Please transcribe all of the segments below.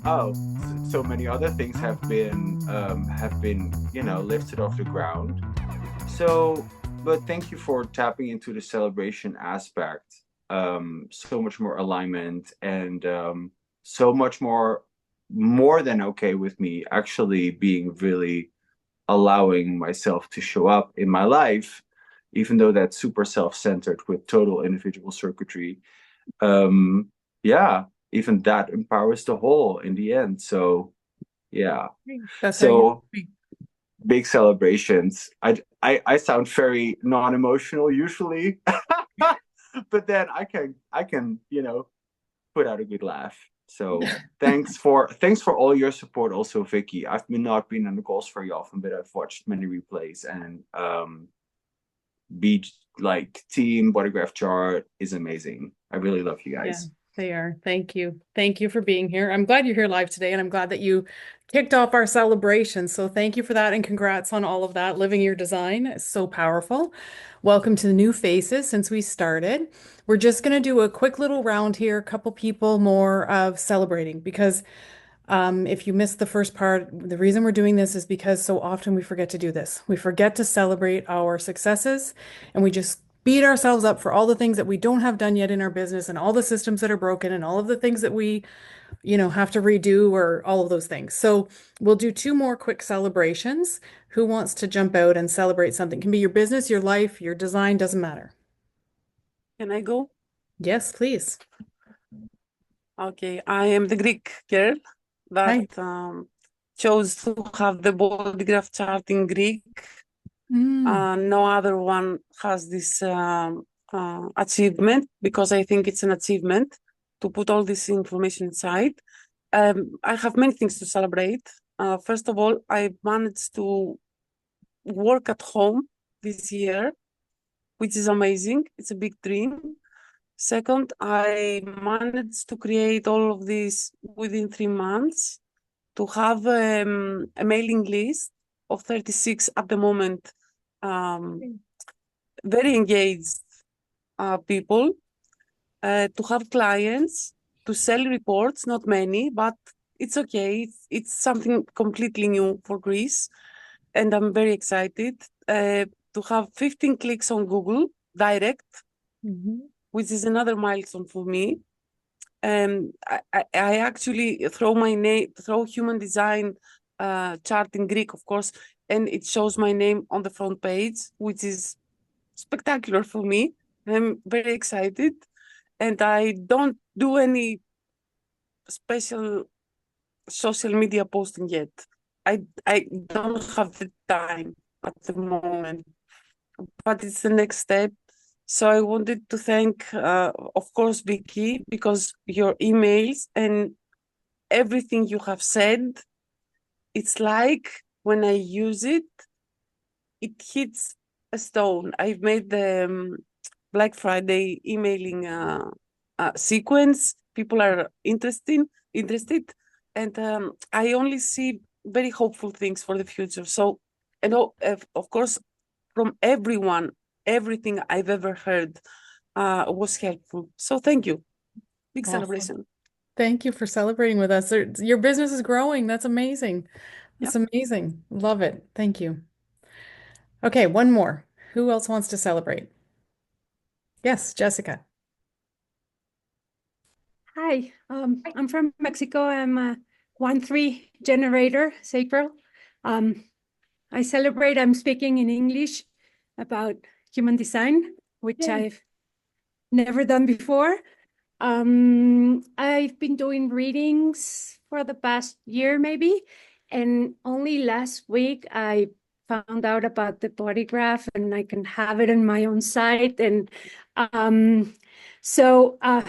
oh, so many other things have been, lifted off the ground. So, but thank you for tapping into the celebration aspect. So much more alignment and so much more than okay with me actually being really allowing myself to show up in my life, even though that's super self-centered with total individual circuitry. Um, yeah, even that empowers the whole in the end. So yeah. That's how you So speak. big celebrations. I sound very non-emotional usually, but then I can put out a good laugh. So thanks for all your support also, Vicky. I've been not been on the calls very often, but I've watched many replays and Beach like team Bodygraph Chart is amazing. I really love you Yeah, guys. they are. Thank you. Thank you for being here. I'm glad you're here live today, and I'm glad that you kicked off our celebration. So thank you for that, and congrats on all of that. Living your design is so powerful. Welcome to the new faces since we started. We're just going to do a quick little round here, a couple people more of celebrating because if you missed the first part, the reason we're doing this is because so often we forget to do this. We forget to celebrate our successes and we just beat ourselves up for all the things that we don't have done yet in our business and all the systems that are broken and all of the things that we, have to redo or all of those things. So we'll do two more quick celebrations. Who wants to jump out and celebrate something? It can be your business, your life, your design, doesn't matter. Can I go? Yes, please. Okay, I am the Greek girl that Hi. chose to have the Bodygraph Chart in Greek. Mm. No other one has this achievement because I think it's an achievement to put all this information inside. I have many things to celebrate. First of all, I managed to work at home this year, which is amazing. It's a big dream. Second, I managed to create all of this within 3 months to have a mailing list of 36 at the moment, very engaged people, to have clients, to sell reports, not many, but it's okay. It's something completely new for Greece. And I'm very excited to have 15 clicks on Google direct, Mhm. which is another milestone for me. I actually throw human design chart in Greek, of course, and it shows my name on the front page, which is spectacular for me. I'm very excited, and I don't do any special social media posting yet. I don't have the time at the moment, but it's the next step. So I wanted to thank, of course, Vicky, because your emails and everything you have said, it's like when I use it, it hits a stone. I've made the Black Friday emailing sequence. People are interested, and I only see very hopeful things for the future. So, and of course, from everyone, everything I've ever heard was helpful. So thank you. Big Awesome. celebration. Thank you for celebrating with us. Your business is growing. That's amazing. Yeah. That's amazing. Love it. Thank you. Okay, one more. Who else wants to celebrate? Yes, Jessica. Hi, I'm from Mexico. I'm a 1-3 generator, sacral. Um, I'm speaking in English about human design, which Yay. I've never done before. I've been doing readings for the past year, maybe, and only last week I found out about the Bodygraph, and I can have it in my own site. And so I'm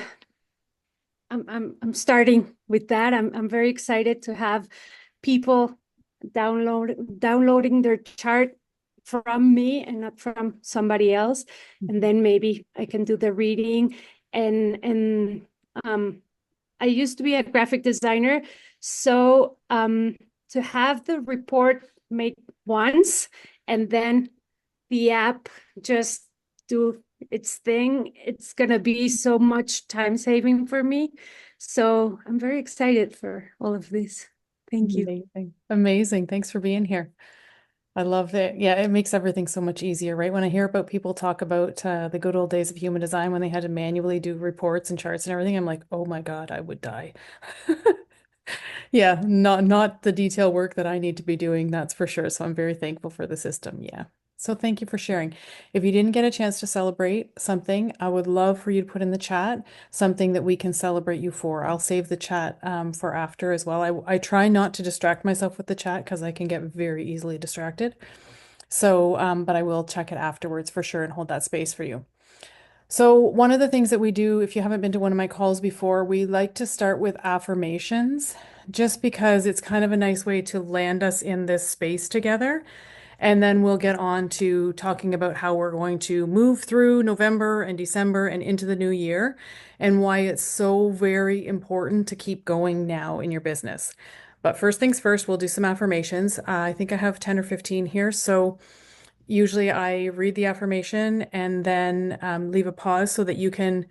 starting with that. I'm very excited to have people downloading their chart from me and not from somebody else. And then maybe I can do the reading. And I used to be a graphic designer, so to have the report made once and then the app just do its thing, it's going to be so much time saving for me. So I'm very excited for all of this. Thank you. Amazing. Amazing. Thanks for being here. I love that. Yeah, it makes everything so much easier, right? When I hear about people talk about the good old days of human design when they had to manually do reports and charts and everything, I'm like, oh my God, I would die. Yeah, not the detail work that I need to be doing, that's for sure. So I'm very thankful for the system. Yeah. So thank you for sharing. If you didn't get a chance to celebrate something, I would love for you to put in the chat something that we can celebrate you for. I'll save the chat for after as well. I try not to distract myself with the chat because I can get very easily distracted. So, but I will check it afterwards for sure and hold that space for you. So one of the things that we do, if you haven't been to one of my calls before, we like to start with affirmations, just because it's kind of a nice way to land us in this space together. And then we'll get on to talking about how we're going to move through November and December and into the new year, and why it's so very important to keep going now in your business. But first things first, we'll do some affirmations. I think I have 10 or 15 here. So usually I read the affirmation and then leave a pause so that you can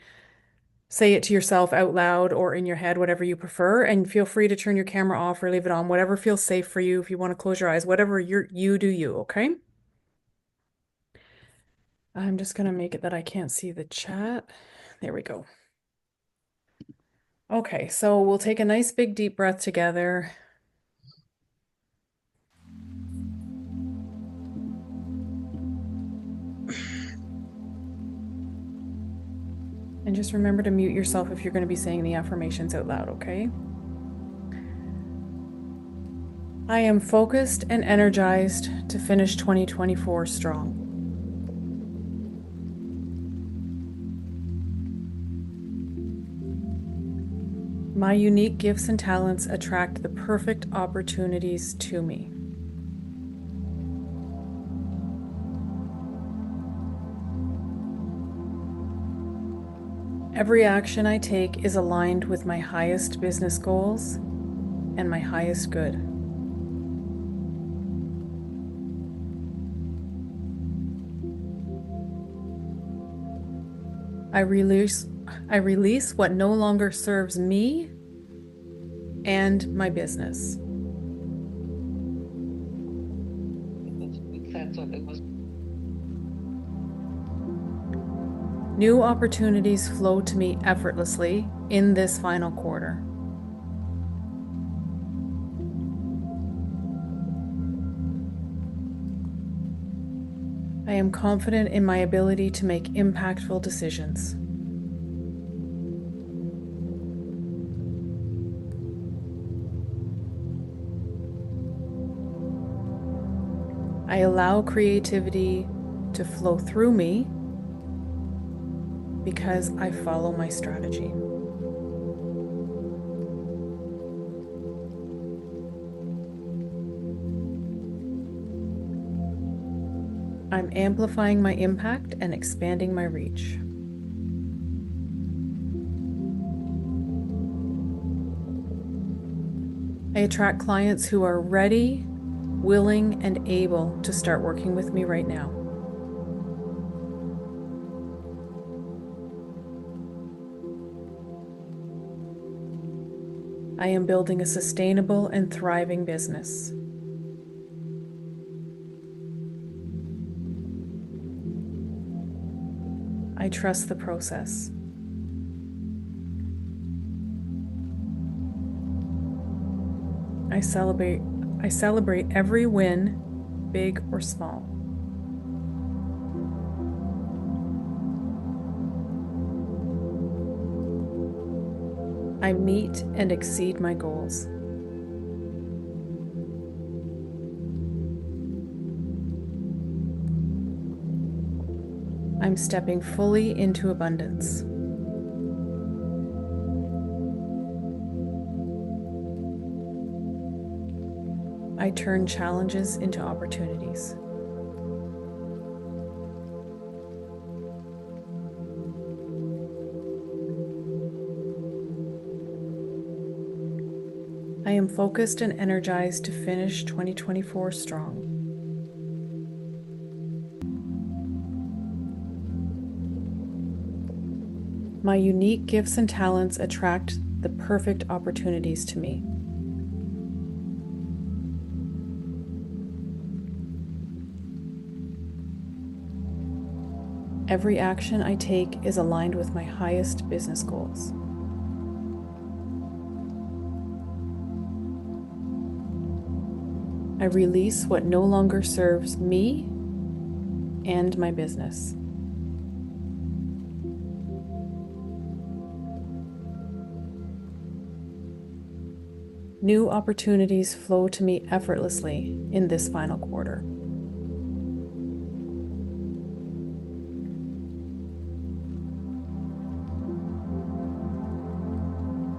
say it to yourself out loud or in your head, whatever you prefer. And feel free to turn your camera off or leave it on, whatever feels safe for you. If you want to close your eyes, whatever you do you, okay? I'm just going to make it that I can't see the chat. There we go. Okay, so we'll take a nice big deep breath together. And just remember to mute yourself if you're going to be saying the affirmations out loud, okay? I am focused and energized to finish 2024 strong. My unique gifts and talents attract the perfect opportunities to me. Every action I take is aligned with my highest business goals and my highest good. I release what no longer serves me and my business. New opportunities flow to me effortlessly in this final quarter. I am confident in my ability to make impactful decisions. I allow creativity to flow through me because I follow my strategy. I'm amplifying my impact and expanding my reach. I attract clients who are ready, willing, and able to start working with me right now. I am building a sustainable and thriving business. I trust the process. I celebrate every win, big or small. I meet and exceed my goals. I'm stepping fully into abundance. I turn challenges into opportunities. I am focused and energized to finish 2024 strong. My unique gifts and talents attract the perfect opportunities to me. Every action I take is aligned with my highest business goals. I release what no longer serves me and my business. New opportunities flow to me effortlessly in this final quarter.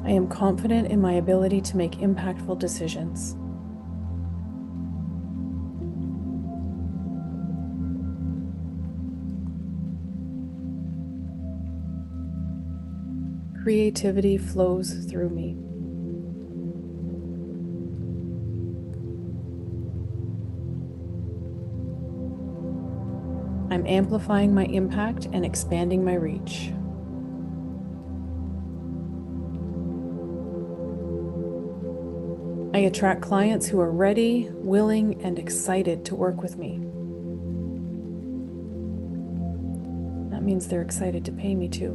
I am confident in my ability to make impactful decisions. Creativity flows through me. I'm amplifying my impact and expanding my reach. I attract clients who are ready, willing, and excited to work with me. That means they're excited to pay me too.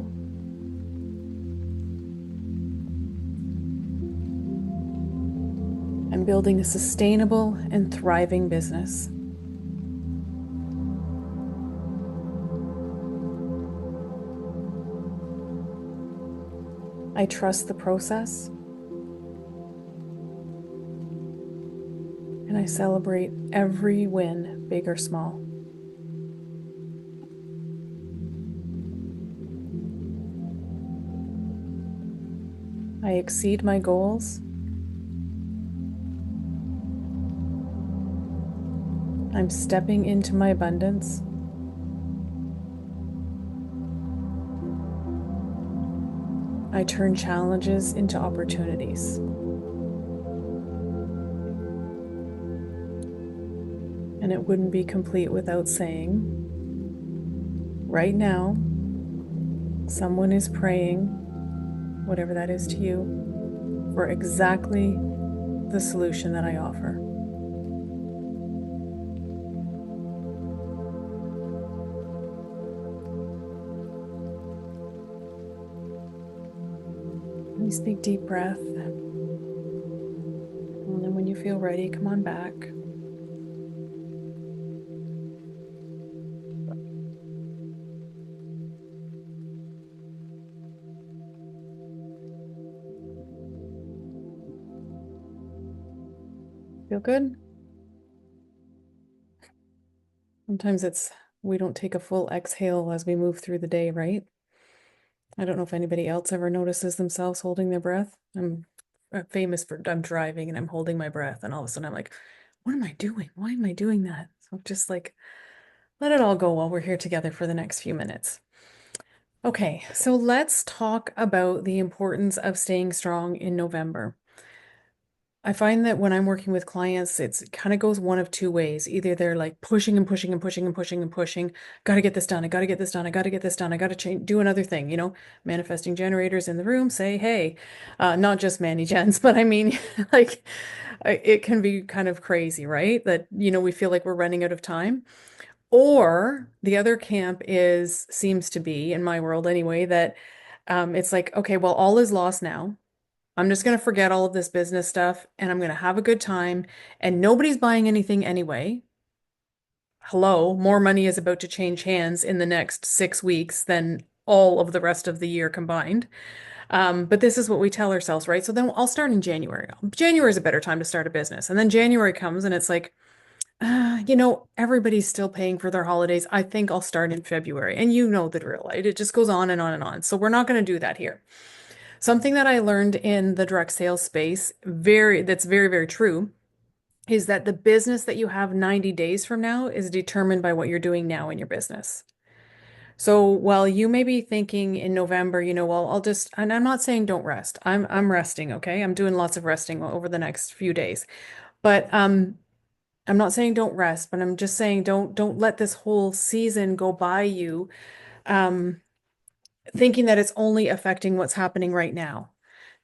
I'm building a sustainable and thriving business. I trust the process, and I celebrate every win, big or small. I exceed my goals. I'm stepping into my abundance. I turn challenges into opportunities. And it wouldn't be complete without saying, right now, someone is praying, whatever that is to you, for exactly the solution that I offer. Nice big deep breath. And then when you feel ready, come on back. Feel good? Sometimes we don't take a full exhale as we move through the day, right? I don't know if anybody else ever notices themselves holding their breath. I'm famous for I'm driving and I'm holding my breath, and all of a sudden I'm like, what am I doing? Why am I doing that? So just like let it all go while we're here together for the next few minutes. Okay, so let's talk about the importance of staying strong in November. I find that when I'm working with clients, it kind of goes one of two ways. Either they're like pushing and pushing and pushing and pushing and pushing. Got to get this done. I got to get this done. I got to get this done. I got to change, do another thing. Manifesting generators in the room say, hey, not just Manny Gens, but I mean, like, it can be kind of crazy, right? That, we feel like we're running out of time. Or the other camp seems to be, in my world anyway, that it's like, okay, well, all is lost now. I'm just going to forget all of this business stuff and I'm going to have a good time, and nobody's buying anything anyway. Hello, more money is about to change hands in the next 6 weeks than all of the rest of the year combined. But this is what we tell ourselves, right? So then I'll start in January. January is a better time to start a business. And then January comes and it's like, everybody's still paying for their holidays. I think I'll start in February. And you know the drill, right? It just goes on and on and on. So we're not going to do that here. Something that I learned in the direct sales space, that's very, very true, is that the business that you have 90 days from now is determined by what you're doing now in your business. So while you may be thinking in November, well, and I'm not saying don't rest. I'm resting, okay? I'm doing lots of resting over the next few days. But I'm not saying don't rest, but I'm just saying don't let this whole season go by you thinking that it's only affecting what's happening right now,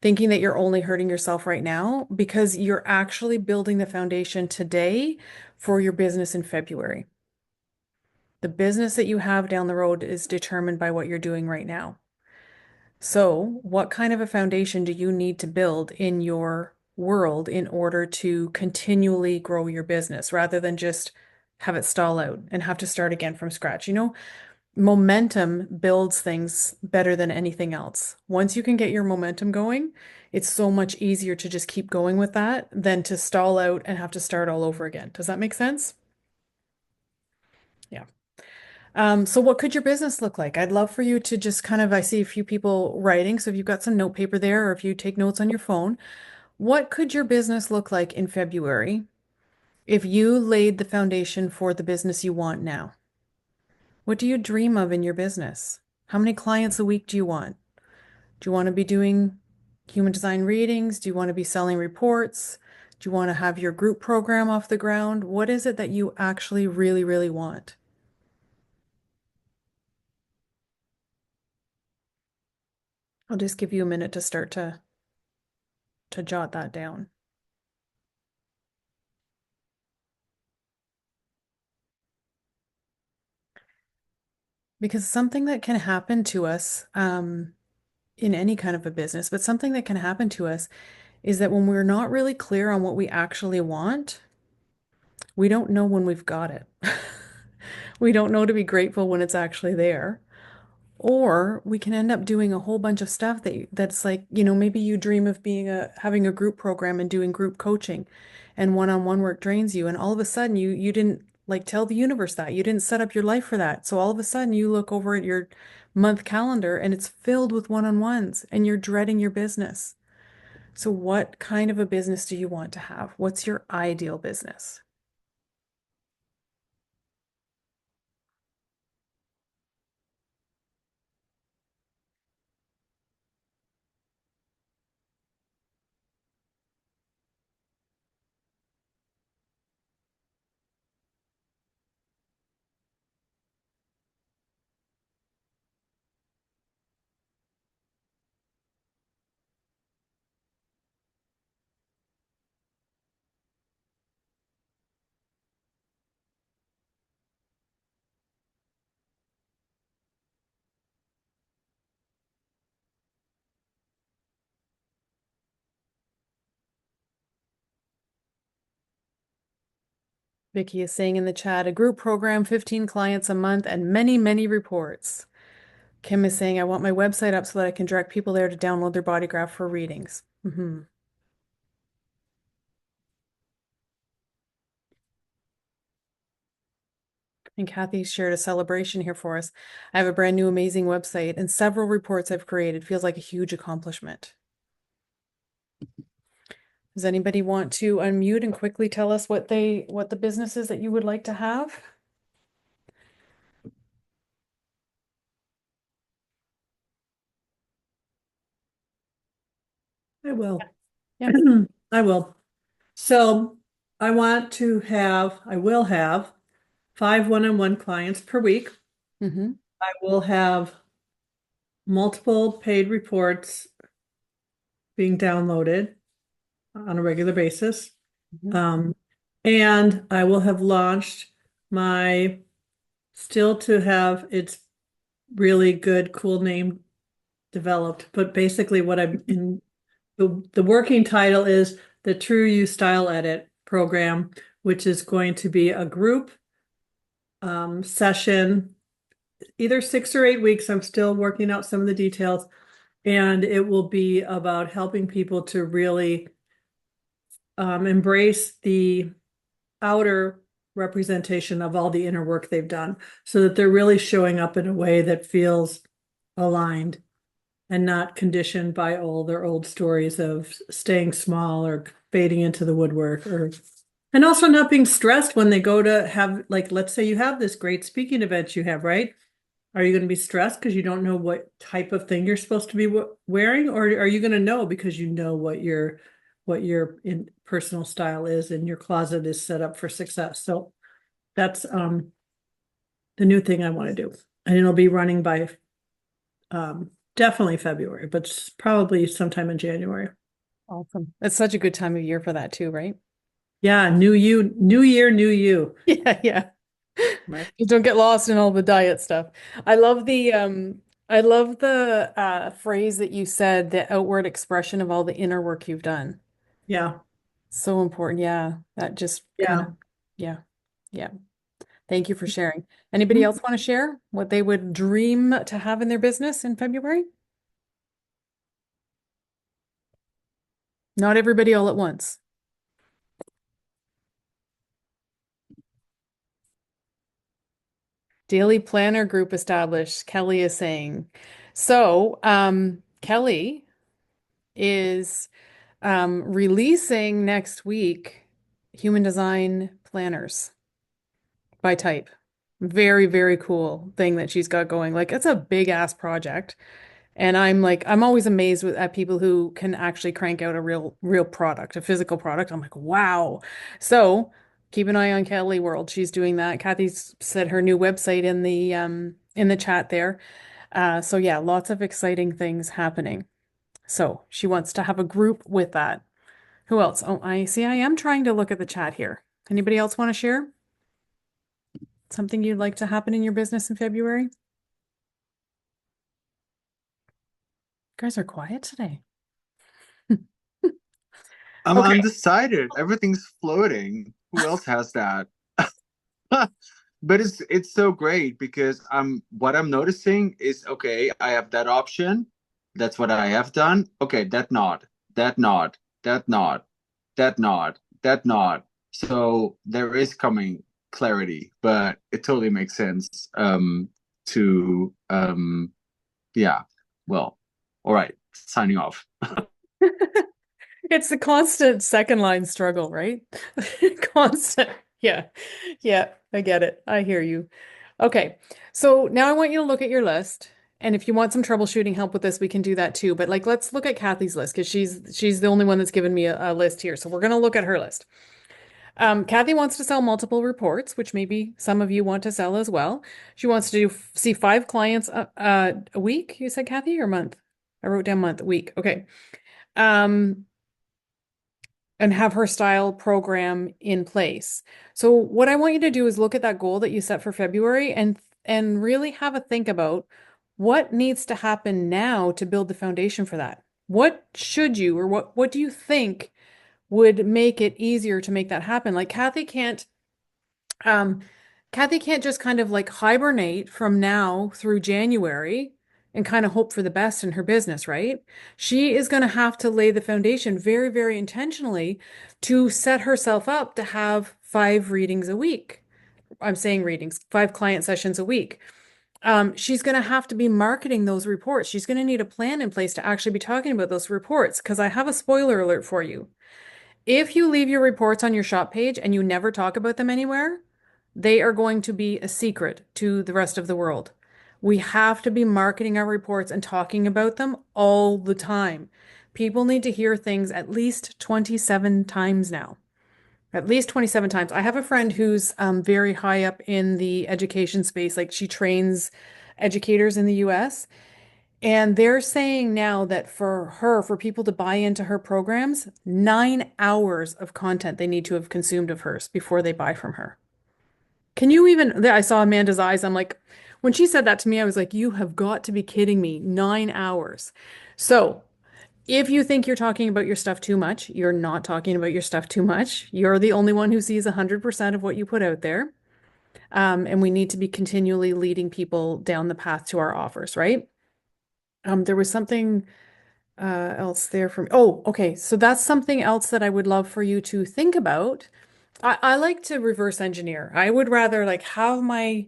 thinking that you're only hurting yourself right now, because you're actually building the foundation today for your business in February. The business that you have down the road is determined by what you're doing right now. So, what kind of a foundation do you need to build in your world in order to continually grow your business rather than just have it stall out and have to start again from scratch? Momentum builds things better than anything else. Once you can get your momentum going, it's so much easier to just keep going with that than to stall out and have to start all over again. Does that make sense? Yeah. So what could your business look like? I'd love for you to just kind of, I see a few people writing. So if you've got some note paper there, or if you take notes on your phone, what could your business look like in February if you laid the foundation for the business you want now? What do you dream of in your business? How many clients a week do you want? Do you want to be doing human design readings? Do you want to be selling reports? Do you want to have your group program off the ground? What is it that you actually really, really want? I'll just give you a minute to start to jot that down. Because something that can happen to us in any kind of a business, but something that can happen to us is that when we're not really clear on what we actually want, we don't know when we've got it. We don't know to be grateful when it's actually there. Or we can end up doing a whole bunch of stuff that's like, maybe you dream of having a group program and doing group coaching, and one-on-one work drains you, and all of a sudden you didn't like tell the universe that. You didn't set up your life for that. So all of a sudden you look over at your month calendar and it's filled with one-on-ones and you're dreading your business. So what kind of a business do you want to have? What's your ideal business? Vickie is saying in the chat, a group program, 15 clients a month, and many, many reports. Kim is saying, I want my website up so that I can direct people there to download their Bodygraph for readings. And Kathy shared a celebration here for us. I have a brand new amazing website and several reports I've created. Feels like a huge accomplishment. Does anybody want to unmute and quickly tell us what the business is that you would like to have? I will. Yeah. I will. So I will have 5 one-on-one clients per week. Mm-hmm. I will have multiple paid reports being downloaded on a regular basis. Mhm. And I will have launched my still to have its really good, cool name developed. But basically what I'm in the working title is the True You Style Edit program, which is going to be a group session, either 6 or 8 weeks. I'm still working out some of the details, and it will be about helping people to really embrace the outer representation of all the inner work they've done, so that they're really showing up in a way that feels aligned and not conditioned by all their old stories of staying small or fading into the woodwork, and also not being stressed when they go to have, like, let's say you have this great speaking event you have, right? Are you going to be stressed because you don't know what type of thing you're supposed to be wearing, or are you going to know because you know what your personal style is and your closet is set up for success? So that's the new thing I want to do, and it'll be running by Definitely February, but probably sometime in January. Awesome. It's such a good time of year for that too, right? Yeah, new year, new you. Yeah, yeah. Right. You don't get lost in all the diet stuff. I love the phrase that you said, the outward expression of all the inner work you've done. Yeah, So important. Yeah. That just kind of, yeah. yeah. Yeah. Thank you for sharing. Anybody else want to share what they would dream to have in their business in February? Not everybody all at once. Daily planner group established, Kelly is saying. So, Kelly is releasing next week human design planners by type. Very, very cool thing that she's got going. Like, it's a big ass project. And I'm like, I'm always amazed at people who can actually crank out a real product, a physical product. I'm like, wow. So keep an eye on Kelly World. She's doing that. Kathy's said her new website in the chat there. So yeah, lots of exciting things happening. So she wants to have a group with that. Who else? Oh, I see. I am trying to look at the chat here. Anybody else want to share something you'd like to happen in your business in February? You guys are quiet today. I'm Okay. undecided. Everything's floating. Who else has that? But it's so great because what I'm noticing is, okay, I have that option. That's what I have done. Okay, that not, that not, that not, that not, that not. So there is coming clarity, but it totally makes sense to yeah. Well, all right, signing off. It's the constant second line struggle, right? Constant. Yeah. Yeah, I get it. I hear you. Okay. So now I want you to look at your list. And if you want some troubleshooting help with this, we can do that too. But like, let's look at Kathy's list because she's the only one that's given me a list here. So we're going to look at her list. Kathy wants to sell multiple reports, which maybe some of you want to sell as well. She wants to see 5 clients a week. You said, Kathy, or month? I wrote down month, a week. Okay. Um, and have her style program in place. So what I want you to do is look at that goal that you set for February and really have a think about what needs to happen now to build the foundation for that. What should you or what do you think would make it easier to make that happen? Like um, Kathy can't just kind of like hibernate from now through January and kind of hope for the best in her business, right? She is going to have to lay the foundation very, very intentionally to set herself up to have 5 readings a week. I'm saying readings, 5 client sessions a week. She's going to have to be marketing those reports. She's going to need a plan in place to actually be talking about those reports because I have a spoiler alert for you. If you leave your reports on your shop page and you never talk about them anywhere, they are going to be a secret to the rest of the world. We have to be marketing our reports and talking about them all the time. People need to hear things at least 27 times now. At least 27 times. I have a friend who's very high up in the education space, like she trains educators in the US. And they're saying now that for her, for people to buy into her programs, 9 hours of content they need to have consumed of hers before they buy from her. Can you even, I saw Amanda's eyes. I'm like, when she said that to me, I was like, you have got to be kidding me. 9 hours. So if you think you're talking about your stuff too much, you're not talking about your stuff too much. You're the only one who sees 100% of what you put out there. And we need to be continually leading people down the path to our offers, right? There was something else there for me. Oh, okay. So that's something else that I would love for you to think about. I like to reverse engineer. I would rather like have my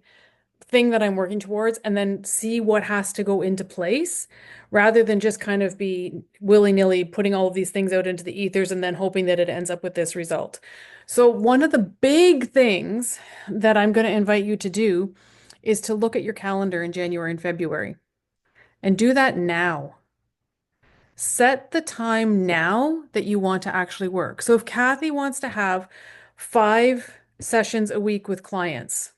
thing that I'm working towards and then see what has to go into place rather than just kind of be willy-nilly putting all of these things out into the ethers and then hoping that it ends up with this result. So one of the big things that I'm going to invite you to do is to look at your calendar in January and February and do that now. Set the time now that you want to actually work. So if Kathy wants to have 5 sessions a week with clients,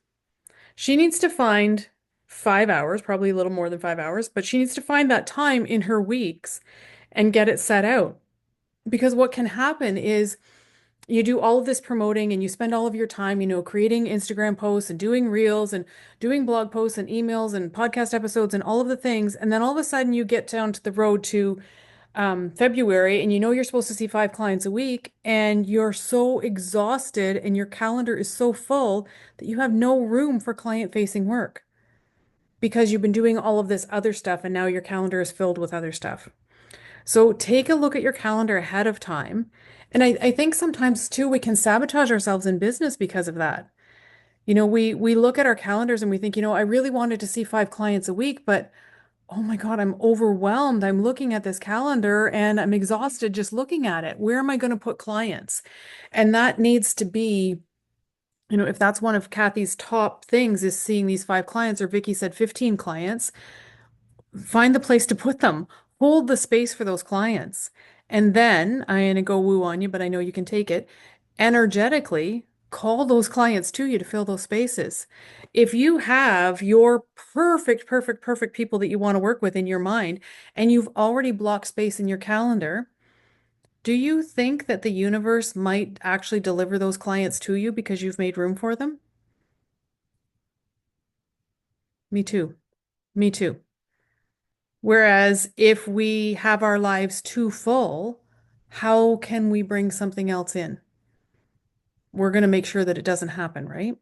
she needs to find 5 hours, probably a little more than 5 hours, but she needs to find that time in her weeks and get it set out. Because what can happen is you do all of this promoting and you spend all of your time, creating Instagram posts and doing reels and doing blog posts and emails and podcast episodes and all of the things. And then all of a sudden you get down to the road to February and you're supposed to see 5 clients a week and you're so exhausted and your calendar is so full that you have no room for client-facing work because you've been doing all of this other stuff and now your calendar is filled with other stuff. So take a look at your calendar ahead of time. And I think sometimes too, we can sabotage ourselves in business because of that. We look at our calendars and we think, I really wanted to see 5 clients a week, but oh my God, I'm overwhelmed. I'm looking at this calendar and I'm exhausted just looking at it. Where am I going to put clients? And that needs to be, if that's one of Kathy's top things is seeing these 5 clients, or Vickie said 15 clients, find the place to put them. Hold the space for those clients. And then I'm going to go woo on you, but I know you can take it. Energetically, call those clients to you to fill those spaces. If you have your perfect, perfect, perfect people that you want to work with in your mind, and you've already blocked space in your calendar, do you think that the universe might actually deliver those clients to you because you've made room for them? Me too. Me too. Whereas if we have our lives too full, how can we bring something else in? We're going to make sure that it doesn't happen, right?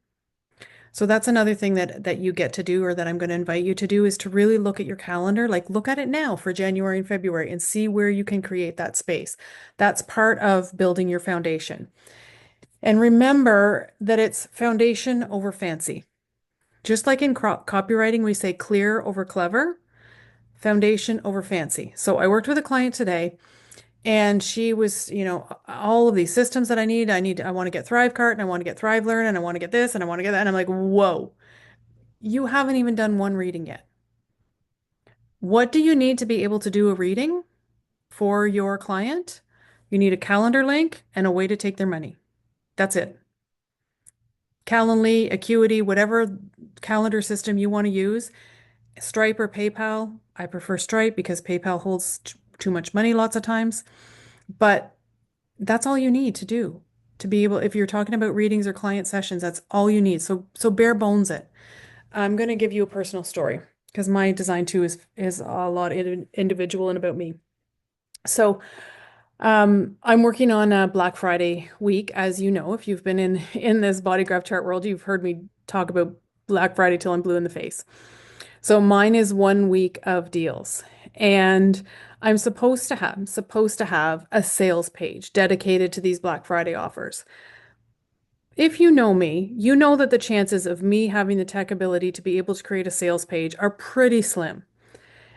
So that's another thing that you get to do, or that I'm going to invite you to do, is to really look at your calendar, like look at it now for January and February and see where you can create that space. That's part of building your foundation. And remember that it's foundation over fancy. Just like in copywriting, we say clear over clever, foundation over fancy. So I worked with a client today and she was, all of these systems that I want to get ThriveCart and I want to get ThriveLearn and I want to get this and I want to get that. And I'm like, whoa, you haven't even done one reading yet. What do you need to be able to do a reading for your client? You need a calendar link and a way to take their money. That's it. Calendly, Acuity, whatever calendar system you want to use, Stripe or PayPal. I prefer Stripe because PayPal holds too much money lots of times. But that's all you need to do to be able, if you're talking about readings or client sessions, that's all you need. So bare bones it. I'm going to give you a personal story because my design too is a lot individual and about me. So I'm working on a Black Friday week. As you know, if you've been in this Bodygraph Chart world, you've heard me talk about Black Friday till I'm blue in the face. So mine is 1 week of deals, and I'm supposed to have a sales page dedicated to these Black Friday offers. If you know me, you know that the chances of me having the tech ability to be able to create a sales page are pretty slim.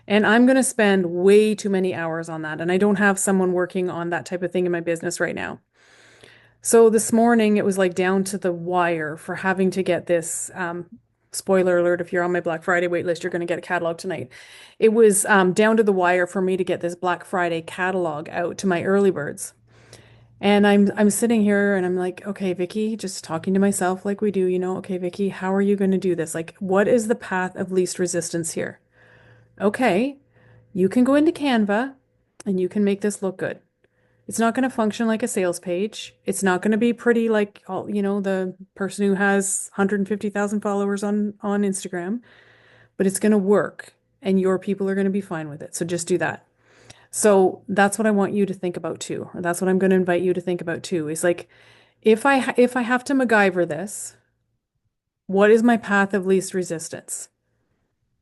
And I'm going to spend way too many hours on that. And I don't have someone working on that type of thing in my business right now. So this morning, it was like down to the wire for having to get this. Spoiler alert, if you're on my Black Friday waitlist, you're going to get a catalog tonight. It was down to the wire for me to get this Black Friday catalog out to my early birds. And I'm sitting here and I'm like, okay, Vickie, just talking to myself like we do, okay, Vickie, how are you going to do this? Like, what is the path of least resistance here? Okay, you can go into Canva and you can make this look good. It's not going to function like a sales page. It's not going to be pretty like all, the person who has 150,000 followers on Instagram, but it's going to work and your people are going to be fine with it. So just do that. So that's what I want you to think about too. Or that's what I'm going to invite you to think about too. Is like, if I have to MacGyver this, what is my path of least resistance?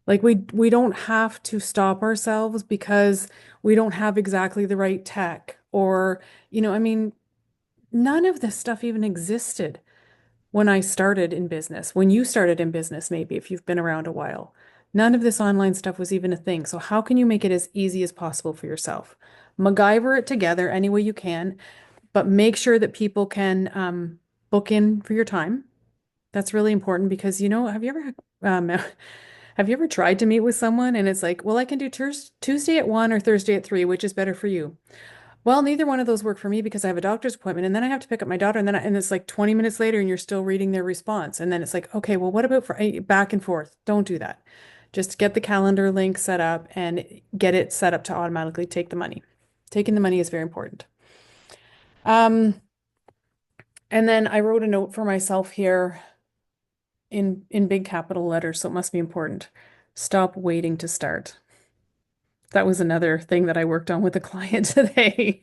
Like we don't have to stop ourselves because we don't have exactly the right tech or, I mean, none of this stuff even existed when I started in business. When you started in business, maybe if you've been around a while, none of this online stuff was even a thing. So how can you make it as easy as possible for yourself? MacGyver it together any way you can, but make sure that people can book in for your time. That's really important because, have you ever tried to meet with someone and it's like, well, I can do Tuesday at 1 or Thursday at 3, which is better for you? Well, neither one of those work for me because I have a doctor's appointment and then I have to pick up my daughter and it's like 20 minutes later and you're still reading their response. And then it's like, okay, well, what about for back and forth? Don't do that. Just get the calendar link set up and get it set up to automatically take the money. Taking the money is very important. Um, and then I wrote a note for myself here in big capital letters, so it must be important. Stop waiting to start. That was another thing that I worked on with a client today.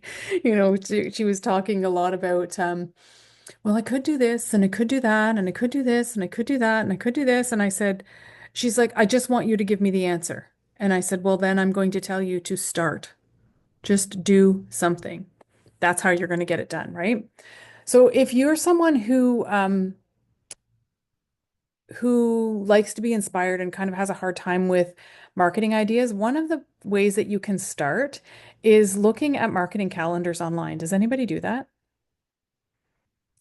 She was talking a lot about, well, I could do this and I could do that and I could do this and I could do that and I could do this. And I said, she's like, I just want you to give me the answer. And I said, well, then I'm going to tell you to start. Just do something. That's how you're going to get it done, right? So if you're someone who likes to be inspired and kind of has a hard time with marketing ideas, one of the ways that you can start is looking at marketing calendars online. Does anybody do that?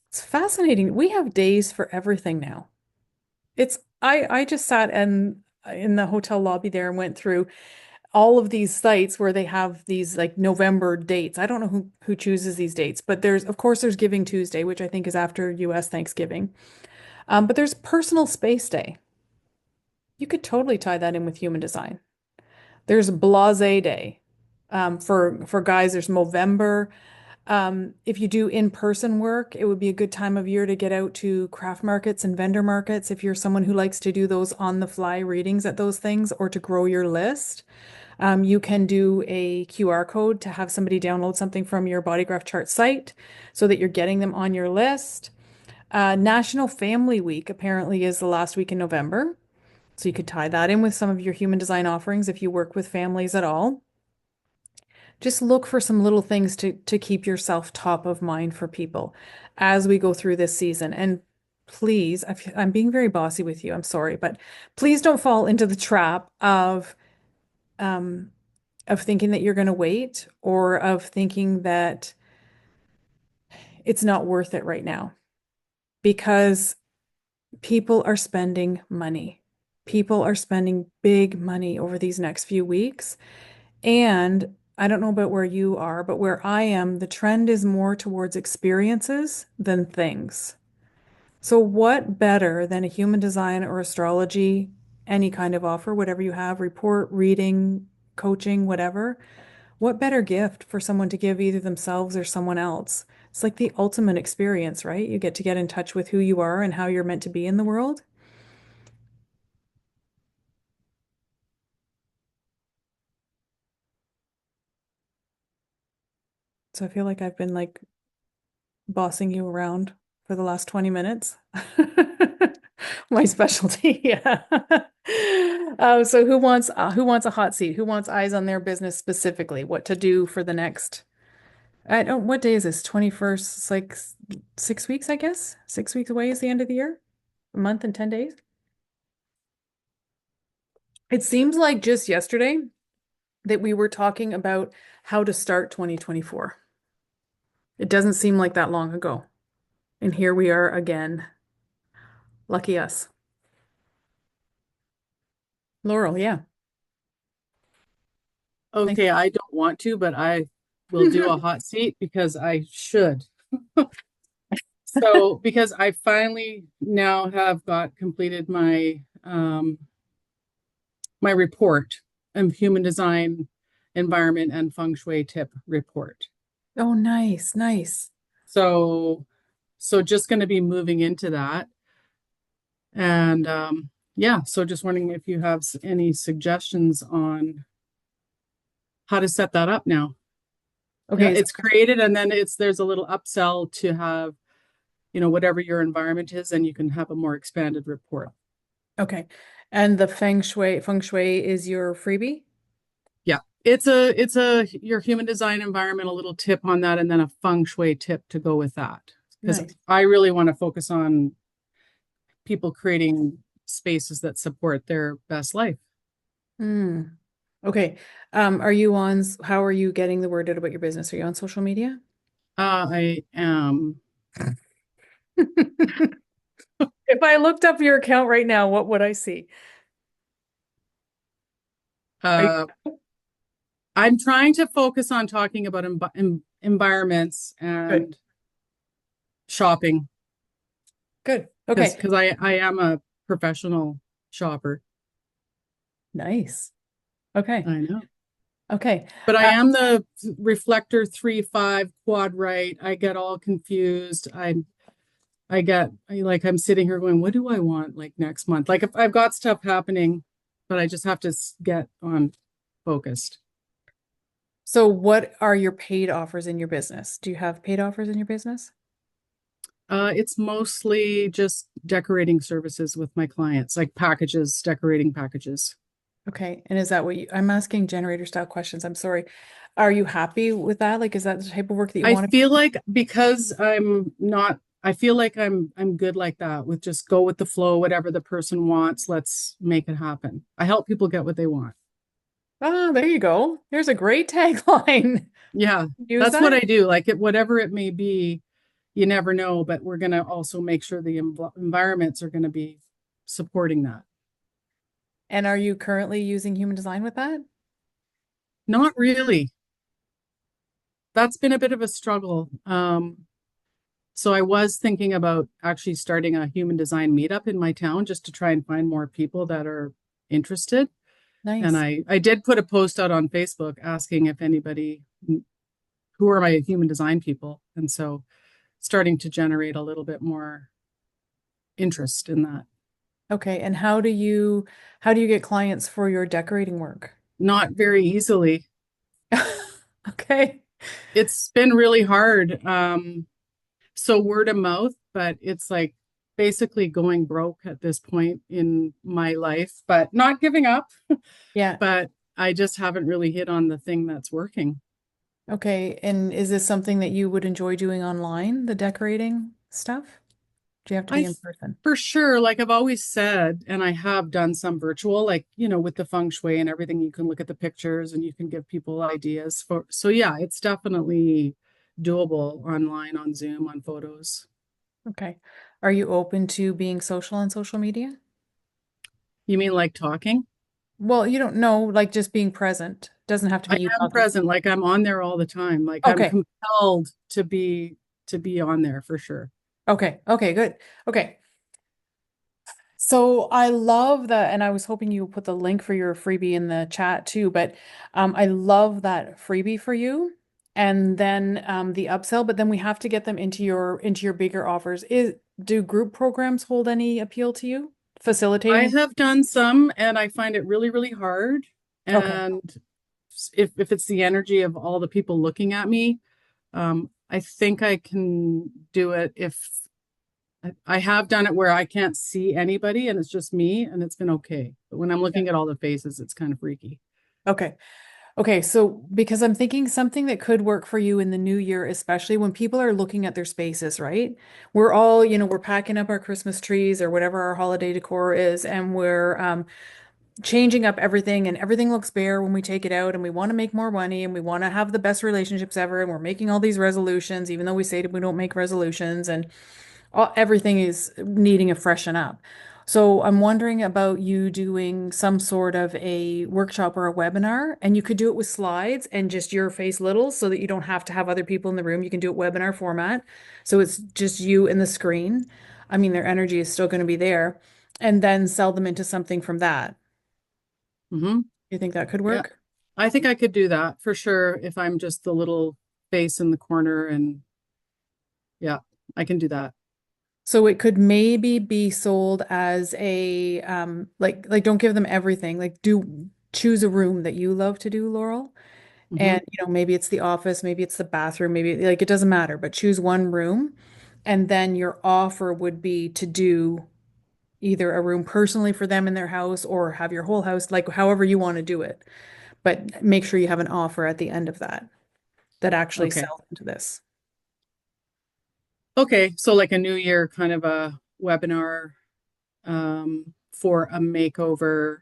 It's fascinating. We have days for everything now. I just sat in the hotel lobby there and went through all of these sites where they have these like November dates. I don't know who chooses these dates, but of course there's Giving Tuesday, which I think is after US Thanksgiving. But there's Personal Space Day. You could totally tie that in with human design. There's Blase Day. For guys, there's Movember. If you do in-person work, it would be a good time of year to get out to craft markets and vendor markets if you're someone who likes to do those on-the-fly readings at those things or to grow your list. You can do a QR code to have somebody download something from your Bodygraph Chart site so that you're getting them on your list. National Family Week apparently is the last week in November. So you could tie that in with some of your human design offerings if you work with families at all. Just look for some little things to keep yourself top of mind for people as we go through this season. And please, I'm being very bossy with you. I'm sorry, but please don't fall into the trap of thinking that you're going to wait or of thinking that it's not worth it right now because people are spending money. People are spending big money over these next few weeks. And I don't know about where you are, but where I am, the trend is more towards experiences than things. So, what better than a human design or astrology, any kind of offer, whatever you have, report, reading, coaching, whatever? What better gift for someone to give either themselves or someone else? It's like the ultimate experience, right? You get to get in touch with who you are and how you're meant to be in the world. So I feel like I've been like bossing you around for the last 20 minutes. My specialty, yeah. So who wants a hot seat? Who wants eyes on their business specifically? What to do for the next, I don't, what day is this? 21st. It's like 6 weeks, I guess. 6 weeks away is the end of the year. A month and 10 days. It seems like just yesterday that we were talking about how to start 2024. It doesn't seem like that long ago. And here we are again. Lucky us. Laurel, yeah. Okay, I don't want to, but I will do a hot seat because I should. So, because I finally now have got completed my my report of human design, environment, and feng shui tip report. Oh, nice, nice. So just going to be moving into that. And yeah, so just wondering if you have any suggestions on how to set that up now. Yeah, Okay, it's created and then there's a little upsell to have, whatever your environment is, and you can have a more expanded report. okay. And the feng shui is your freebie? Yeah. It's a your human design environment, a little tip on that, and then a feng shui tip to go with that. Because Nice. I really want to focus on people creating spaces that support their best life. Mm. Okay. How are you getting the word out about your business? Are you on social media? I am If I looked up your account right now, what would I see? Are you- I'm trying to focus on talking about environments Good. and shopping Good. Okay. because I am a professional shopper. Nice. Okay. I know. Okay. But I am the reflector 3-5 quad right. I get all confused. I'm sitting here going, what do I want like next month? Like if I've got stuff happening, but I just have to get on focused. So what are your paid offers in your business? Do you have paid offers in your business? It's mostly just decorating services with my clients, like packages, decorating packages. Okay. And is that what I'm asking generator style questions. I'm sorry. Are you happy with that? Like, is that the type of work that you I want to? feel like because I'm not, I feel like I'm good like that with just go with the flow, whatever the person wants, let's make it happen. I help people get what they want. Ah, there you go. There's a great tagline. Yeah, Use that's what I that. do. Like whatever it may be, you never know, but we're going to also make sure the environments are going to be supporting that. And are you currently using human design with that? Not really. That's been a bit of a struggle. So I was thinking about actually starting a human design meetup in my town just to try and find more people that are interested. And Nice. I did put a post out on Facebook asking if anybody who are my human design people. And so starting to generate a little bit more interest in that. Okay. And how do you get clients for your decorating work? Not very easily. Okay. It's been really hard. So word of mouth, but it's like basically going broke at this point in my life, but not giving up. Yeah. But I just haven't really hit on the thing that's working. Okay. And is this something that you would enjoy doing online, the decorating stuff? Do you have to I be in person? for sure, like I've always said, and I have done some virtual, like, with the feng shui and everything, you can look at the pictures and you can give people ideas for. So yeah, it's definitely doable online, on Zoom, on photos. Okay. Are you open to being social on social media? You mean like talking? Well, you don't know, like just being present. Doesn't have to be I you am talking. present, like I'm on there all the time. Like I'm Okay. compelled to be on there for sure. Okay. Okay, good. Okay. So I love that, and I was hoping you put the link for your freebie in the chat too, but I love that freebie for you. And then the upsell, but then we have to get them into your bigger offers. Do group programs hold any appeal to you? I Facilitating? have done some and I find it really, really hard. Okay. And if it's the energy of all the people looking at me, I think I can do it if I have done it where I can't see anybody and it's just me and it's been okay. But when I'm Yeah. looking at all the faces, it's kind of freaky. Okay. Okay, so because I'm thinking something that could work for you in the new year, especially when people are looking at their spaces, right? We're all, we're packing up our Christmas trees or whatever our holiday decor is, and we're changing up everything, and everything looks bare when we take it out, and we want to make more money, and we want to have the best relationships ever, and we're making all these resolutions, even though we say that we don't make resolutions, and everything is needing a freshen up. So I'm wondering about you doing some sort of a workshop or a webinar, and you could do it with slides and just your face little so that you don't have to have other people in the room. You can do it webinar format. So it's just you and the screen. I mean, their energy is still going to be there, and then sell them into something from that. Hmm. You think that could Yeah, work? I think I could do that for sure if I'm just the little face in the corner and yeah, I can do that. So it could maybe be sold as a like don't give them everything. Like do choose a room that you love to do, Laurel. Hmm. And maybe it's the office, maybe it's the bathroom, maybe like it doesn't matter, but choose one room. And then your offer would be to do either a room personally for them in their house or have your whole house, like however you want to do it. But make sure you have an offer at the end of that actually Okay. sells into this. Okay. So like a New Year kind of a webinar for a makeover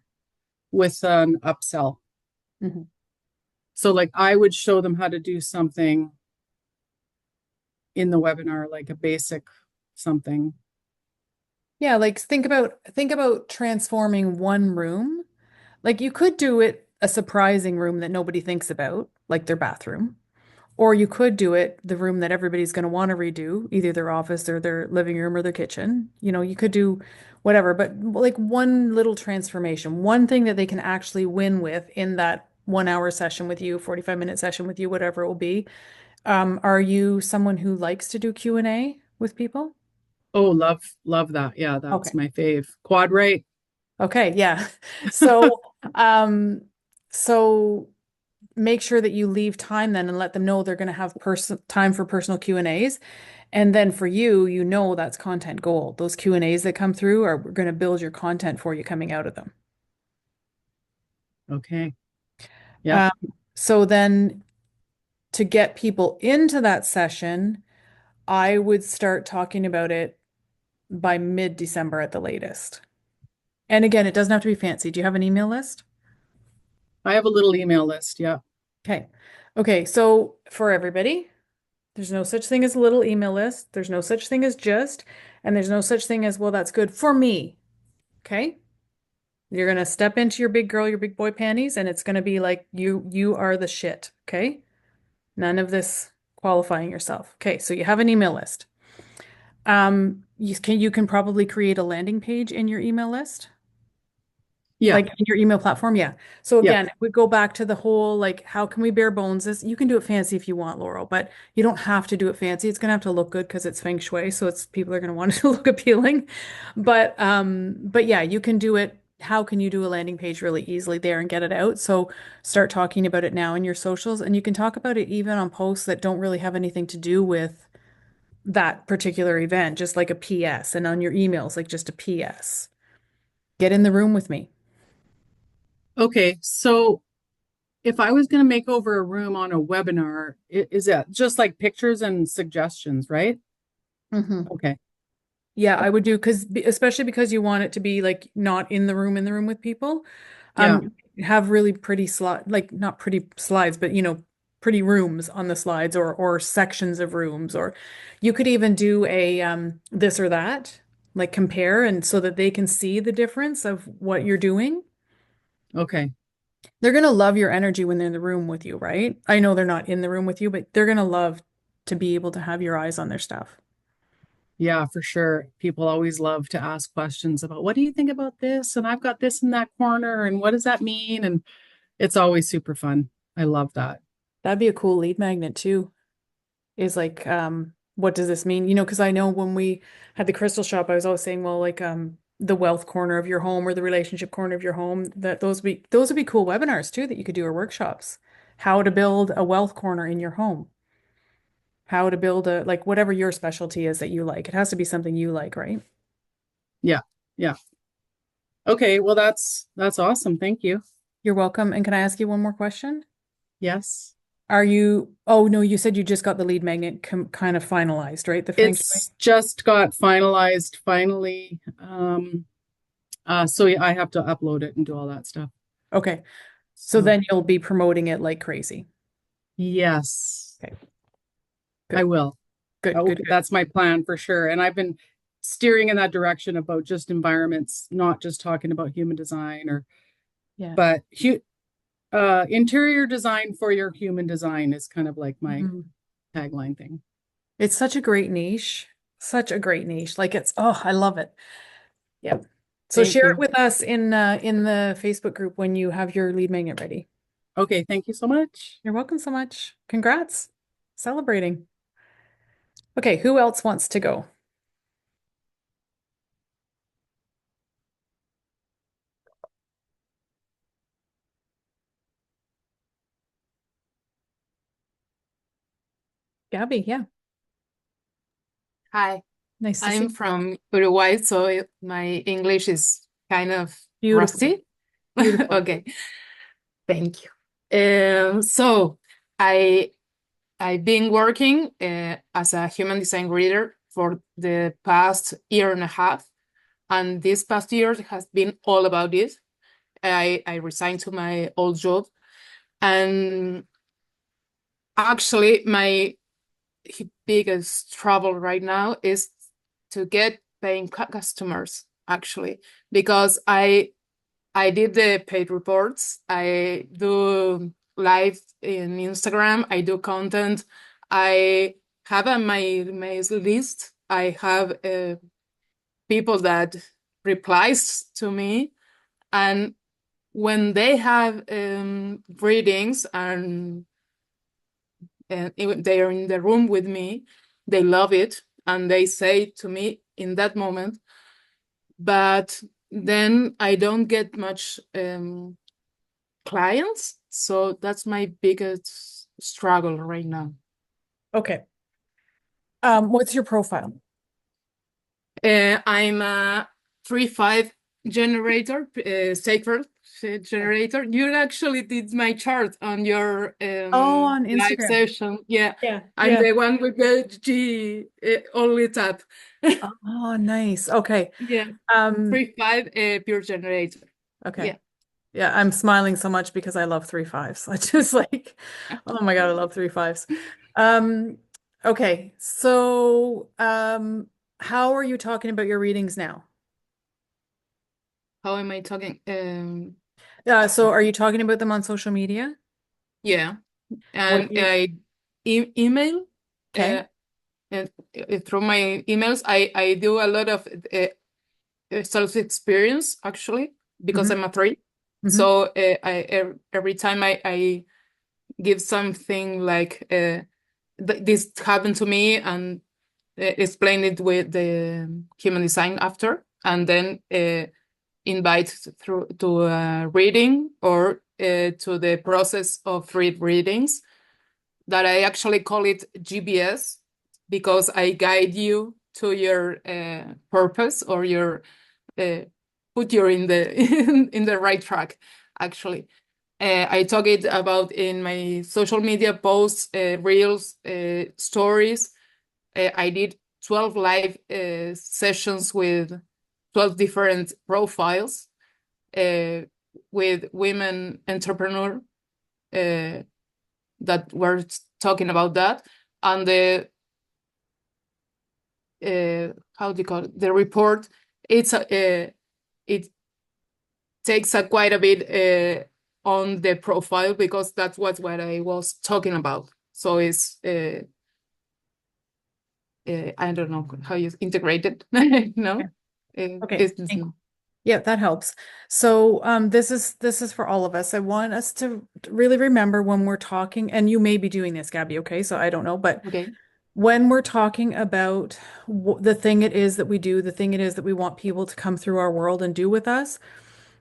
with an upsell. Mhm. So like I would show them how to do something in the webinar, like a basic something. Yeah, like think about transforming one room. Like you could do it a surprising room that nobody thinks about, like their bathroom. Or you could do it the room that everybody's going to want to redo, either their office or their living room or their kitchen. You know, you could do whatever, but like one little transformation, one thing that they can actually win with in that 1 hour session with you, 45-minute session with you, whatever it will be. Are you someone who likes to do Q&A with people? Oh, love that. Yeah, that's Okay. my fave. Quad right. Okay, yeah. So, so make sure that you leave time then and let them know they're going to have time for personal Q&As. And then for you, you know that's content gold. Those Q&As that come through are going to build your content for you coming out of them. Okay. Yep. Um, so then to get people into that session, I would start talking about it by mid-December at the latest. And again, it doesn't have to be fancy. Do you have an email list? I have a little email list. Yeah. Okay. Okay, so for everybody, there's no such thing as a little email list. There's no such thing as just, and there's no such thing as, well, that's good for me. Okay? You're gonna step into your big girl, your big boy panties, and it's gonna be like you are the shit. Okay? None of this qualifying yourself. Okay, so you have an email list. You can probably create a landing page in your email list. Yeah. Like in your email platform, yeah. So Yeah. again, we go back to the whole like, how can we bare bones this? You can do it fancy if you want, Laurel, but you don't have to do it fancy. It's gonna have to look good because it's feng shui, so it's people are gonna want it to look appealing. But yeah, you can do it. How can you do a landing page really easily there and get it out? So start talking about it now in your socials, and you can talk about it even on posts that don't really have anything to do with that particular event, just like a PS, and on your emails, like just a PS. Get in the room with me. Okay. So if I was going to make over a room on a webinar, is that just like pictures and suggestions, right? Mhm. Okay. Yeah, I would do because especially because you want it to be like not in the room with people. Yeah. Have really pretty slide like not pretty slides, but pretty rooms on the slides or sections of rooms, or you could even do a this or that, like compare and so that they can see the difference of what you're doing. Okay. They're gonna love your energy when they're in the room with you, right? I know they're not in the room with you, but they're gonna love to be able to have your eyes on their stuff. Yeah, for sure. People always love to ask questions about what do you think about this? And I've got this in that corner, and what does that mean? And it's always super fun. I love that. That'd be a cool lead magnet too. Is like, what does this mean? Because I know when we had the crystal shop, I was always saying, well, like, the wealth corner of your home or the relationship corner of your home, that those would be cool webinars too that you could do or workshops. How to build a wealth corner in your home. How to build a like whatever your specialty is that you like. It has to be something you like, right? Yeah. Yeah. Okay. Well, that's awesome. Thank you. You're welcome. And can I ask you one more question? Yes. Oh no, you said you just got the lead magnet kind of finalized, right? The feng shui. It's just got finalized finally. So yeah, I have to upload it and do all that stuff. Okay. So So then you'll be promoting it like crazy. yes, Okay. I Good. will. Good, Oh, good, good. that's my plan for sure. And I've been steering in that direction about just environments, not just talking about human design Yeah. but interior design for your human design is kind of like my Mhm. tagline thing. It's such a great niche. Such a great niche. Like I love it. Yeah. So Thank share it you. with us in the Facebook group when you have your lead magnet ready. Okay, thank you so much. You're welcome so much. Congrats. Celebrating. Okay, who else wants to go? Gabby, yeah. Hi, Nice to see I'm you. from Uruguay, so my English is kind of Beautiful. rusty. Beautiful. Okay, thank you. So I I've been working as a human design reader for the past year and a half, and this past year has been all about this. I resigned to my old job, and actually my biggest trouble right now is to get paying customers actually because I did the paid reports. I do live in Instagram. I do content. I have on my list. I have people that replies to me, and when they have readings and even they are in the room with me, they love it and they say to me in that moment, but then I don't get much clients. So that's my biggest struggle right now. Okay. What's your profile? I'm a 3-5 generator, sacred generator. You actually did my chart on your Oh, on live Instagram. session. Yeah, Yeah, I'm yeah. the one with the G only tap. Oh, nice. Okay. Yeah, Um, 3-5 pure generator. okay. Yeah. Yeah, I'm smiling so much because I love 3-5s. I just like, oh my God, I love 3-5s. Um, okay. So, how are you talking about your readings now? How am I talking? So are you talking about them on social media? Yeah, What and do you, email. okay. And through my emails, I do a lot of self-experience actually because Hmm. I'm a 3. Hmm. So every time I give something like this happened to me and explain it with the human design after, and then invite through to reading or to the process of readings that I actually call it GBS because I guide you to your purpose or your put you in the in the right track actually. I talk it about in my social media posts, reels, stories. I did 12 live sessions with 12 different profiles uh, with women entrepreneur uh, that were talking about that. And the how do you call it? The report, it takes quite a bit on the profile because that's what I was talking about. So it's I don't know how you integrate it. No, Okay. Okay. it's Yeah, that helps. So, this is for all of us. I want us to really remember when we're talking, and you may be doing this, Gabby, okay? So I don't know, but okay. when we're talking about the thing it is that we do, the thing it is that we want people to come through our world and do with us,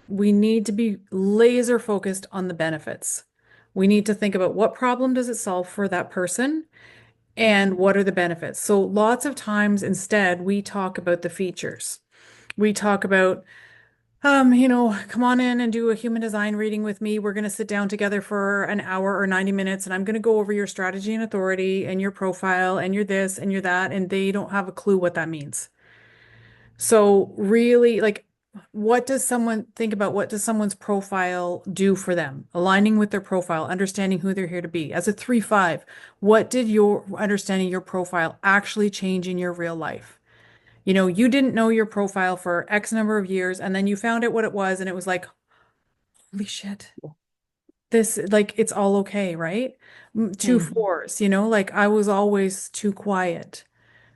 we need to be laser focused on the benefits. We need to think about what problem does it solve for that person and what are the benefits. So lots of times instead we talk about the features. We talk about come on in and do a human design reading with me. We're going to sit down together for an hour or 90 minutes, and I'm going to go over your strategy and authority and your profile and your this and your that. And they don't have a clue what that means. So, really, like, what does someone think about? What does someone's profile do for them? Aligning with their profile, understanding who they're here to be. As a 3-5, what did your understanding your profile actually change in your real life? You didn't know your profile for X number of years, and then you found out what it was, and it was like, holy shit, this, like, it's all okay, right? Two Mhm. fours, like I was always too quiet,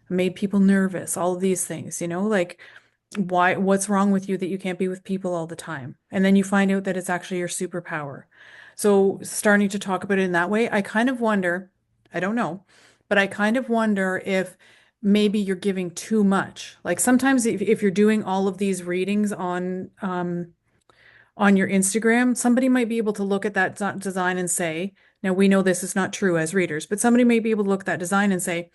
made people nervous, all of these things, like, what's wrong with you that you can't be with people all the time? And then you find out that it's actually your superpower. So starting to talk about it in that way, I kind of wonder, I don't know, but I kind of wonder if maybe you're giving too much. Like sometimes if you're doing all of these readings on your Instagram, somebody might be able to look at that design and say, now we know this is not true as readers, but somebody may be able to look at that design and say,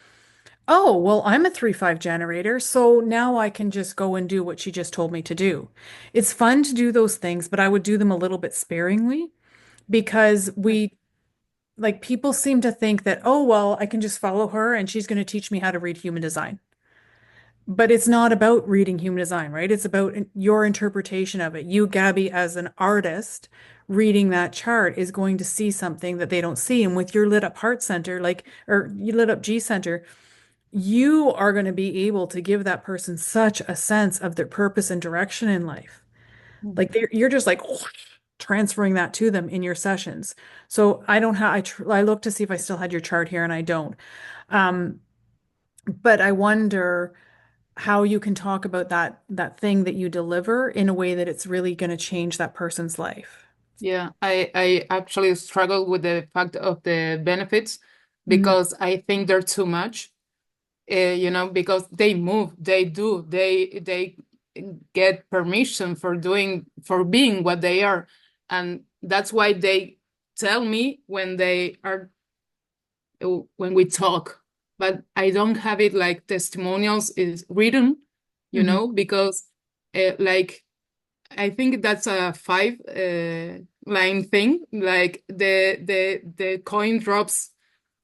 oh, well, I'm a 3-5 generator, so now I can just go and do what she just told me to do. It's fun to do those things, but I would do them a little bit sparingly because like people seem to think that, oh, well, I can just follow her and she's going to teach me how to read human design. But it's not about reading human design, right? It's about your interpretation of it. You, Gabby, as an artist, reading that chart is going to see something that they don't see. And with your lit up heart center, like, or you lit up G center, you are going to be able to give that person such a sense of their purpose and direction in life. Like you're just like, transferring that to them in your sessions. So I don't have, I looked to see if I still had your chart here and I don't. But I wonder how you can talk about that thing that you deliver in a way that it's really going to change that person's life. Yeah, I actually struggle with the fact of the benefits Mhm. because I think they're too much. Because they move, they get permission for being what they are, and that's why they tell me when we talk, but I don't have it like testimonials is written, Mhm. because like I think that's a 5 line thing. Like the coin drops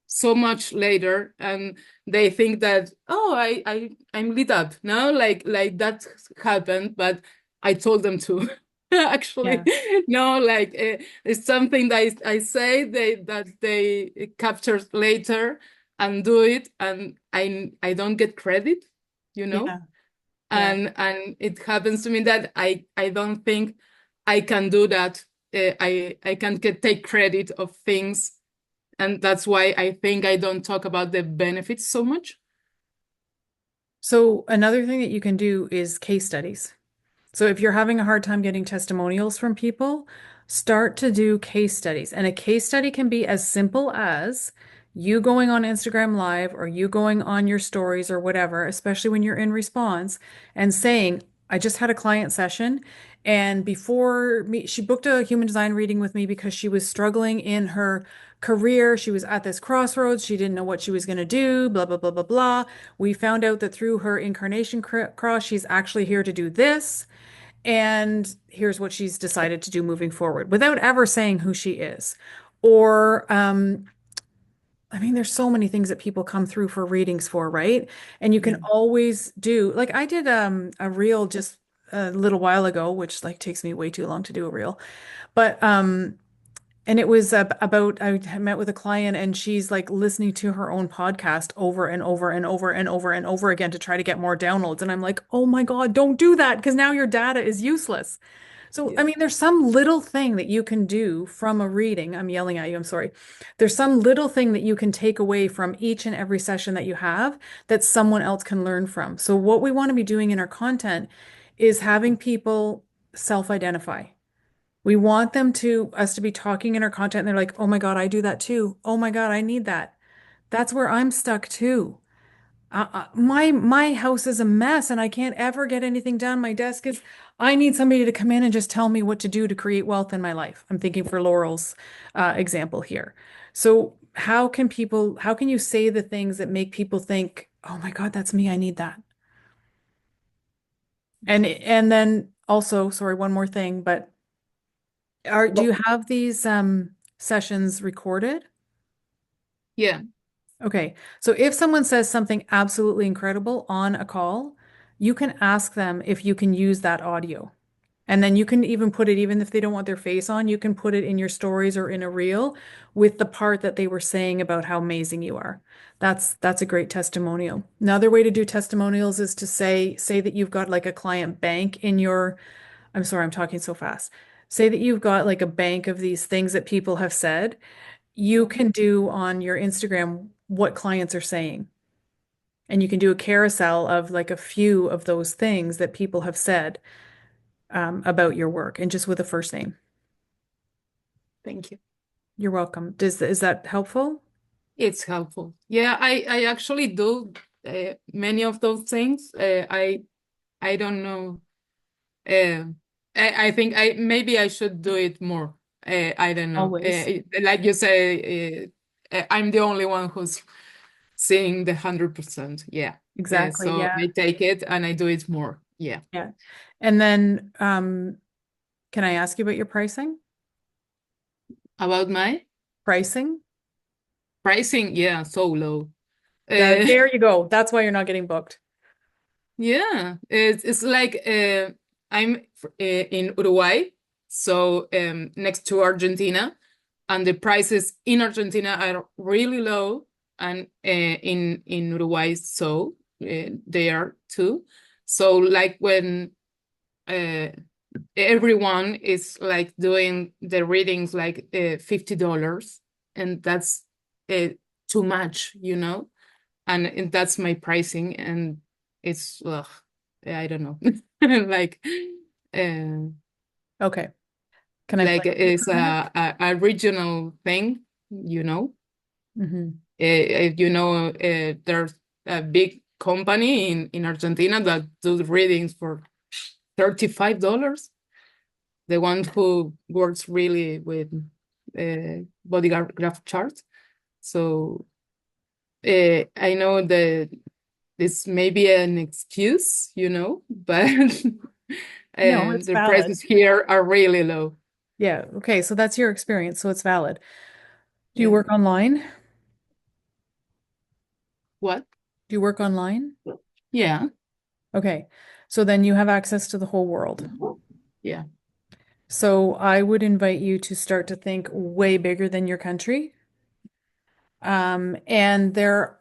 so much later, and they think that, oh, I'm lit up now, like that happened, but I told them to. Actually, Yeah. no, like it's something that I say that they capture later and do it, and I don't get credit, you know Yeah. Yeah. and it happens to me that I don't think I can do that. I can't take credit of things, and that's why I think I don't talk about the benefits so much. So another thing that you can do is case studies. So if you're having a hard time getting testimonials from people, start to do case studies. And a case study can be as simple as you going on Instagram Live or you going on your stories or whatever, especially when you're in response and saying, I just had a client session and before me, she booked a human design reading with me because she was struggling in her career. She was at this crossroads. She didn't know what she was going to do, blah, blah, blah, blah, blah. We found out that through her incarnation cross, she's actually here to do this. And here's what she's decided to do moving forward without ever saying who she is. Or, I mean, there's so many things that people come through for readings for, right? And you can always do, like I did a reel just a little while ago, which like takes me way too long to do a reel. But and it was about I met with a client and she's like listening to her own podcast over and over and over and over and over again to try to get more downloads. And I'm like, oh my God, don't do that because now your data is useless. So, I Yes. mean, there's some little thing that you can do from a reading. I'm yelling at you, I'm sorry. There's some little thing that you can take away from each and every session that you have that someone else can learn from. So, what we want to be doing in our content is having people self-identify. We want us to be talking in our content and they're like, oh my God, I do that too. Oh my God, I need that. That's where I'm stuck too. My house is a mess and I can't ever get anything done. My desk is, I need somebody to come in and just tell me what to do to create wealth in my life. I'm thinking for Laurel's example here. So how can you say the things that make people think, oh my God, that's me, I need that. And then also, sorry, one more thing, but do you have these sessions recorded? Yeah. Okay, so if someone says something absolutely incredible on a call, you can ask them if you can use that audio. And then you can even put it, even if they don't want their face on, you can put it in your stories or in a reel with the part that they were saying about how amazing you are. That's a great testimonial. Another way to do testimonials is to say that you've got like a client bank in your, I'm sorry, I'm talking so fast. Say that you've got like a bank of these things that people have said. You can do on your Instagram what clients are saying. And you can do a carousel of like a few of those things that people have said about your work and just with a first name. Thank you. You're welcome. Is that helpful? It's helpful. Yeah, I actually do many of those things. I don't know. Uh, I think maybe I should do it more. I don't know. Always. Like you say, I'm the only one who's seeing the 100%. Yeah. Exactly. So Yeah. I take it and I do it more. Yeah. Yeah. And then can I ask you about your pricing? About my Pricing? pricing, yeah, so low. There you go. That's why you're not getting booked. Yeah, it's like I'm in Uruguay, so next to Argentina, and the prices in Argentina are really low, and in Uruguay, so they are too. So like when uh, everyone is like doing the readings like $50, and that's too much, and that's my pricing, and it's I don't know, like Okay. Can I like play? it's a regional thing. Mhm. There's a big company in Argentina that does readings for $35. The one who works really with Bodygraph Chart. So I know that this may be an excuse, but No, it's the valid. prices here are really low. Yeah. Okay. So that's your experience. So it's valid. Do you Yeah. work online? What? Do you work online? Yeah. Okay. So then you have access to the whole world. Yeah. So I would invite you to start to think way bigger than your country. And there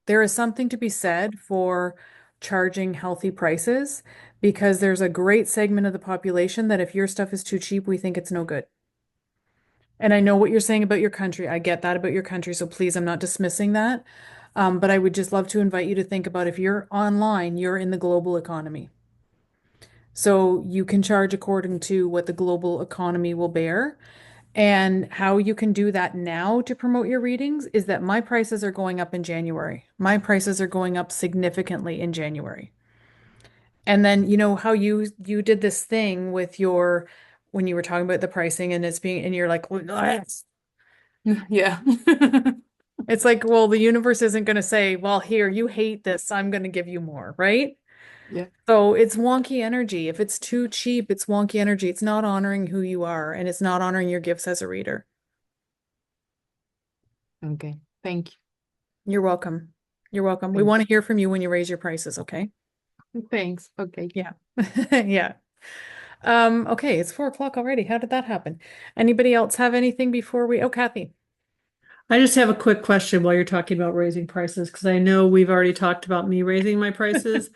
is something to be said for charging healthy prices because there's a great segment of the population that if your stuff is too cheap, we think it's no good. And I know what you're saying about your country. I get that about your country. So please, I'm not dismissing that. But I would just love to invite you to think about if you're online, you're in the global economy. So you can charge according to what the global economy will bear. And how you can do that now to promote your readings is that my prices are going up in January. My prices are going up significantly in January. And then you know how you did this thing with your when you were talking about the pricing and it's being and you're like, well, Yeah. it's like, well, the universe isn't going to say, well, here, you hate this, I'm going to give you more, right? Yeah. So it's wonky energy. If it's too cheap, it's wonky energy. It's not honoring who you are and it's not honoring your gifts as a reader. Okay. Thank You're welcome. You're welcome. We you. want to hear from you when you raise your prices, okay? Thanks. Okay. Yeah. Yeah. Okay, it's 4 o'clock already. How did that happen? Anybody else have anything before we, oh, Kathy. I just have a quick question while you're talking about raising prices, because I know we've already talked about me raising my prices.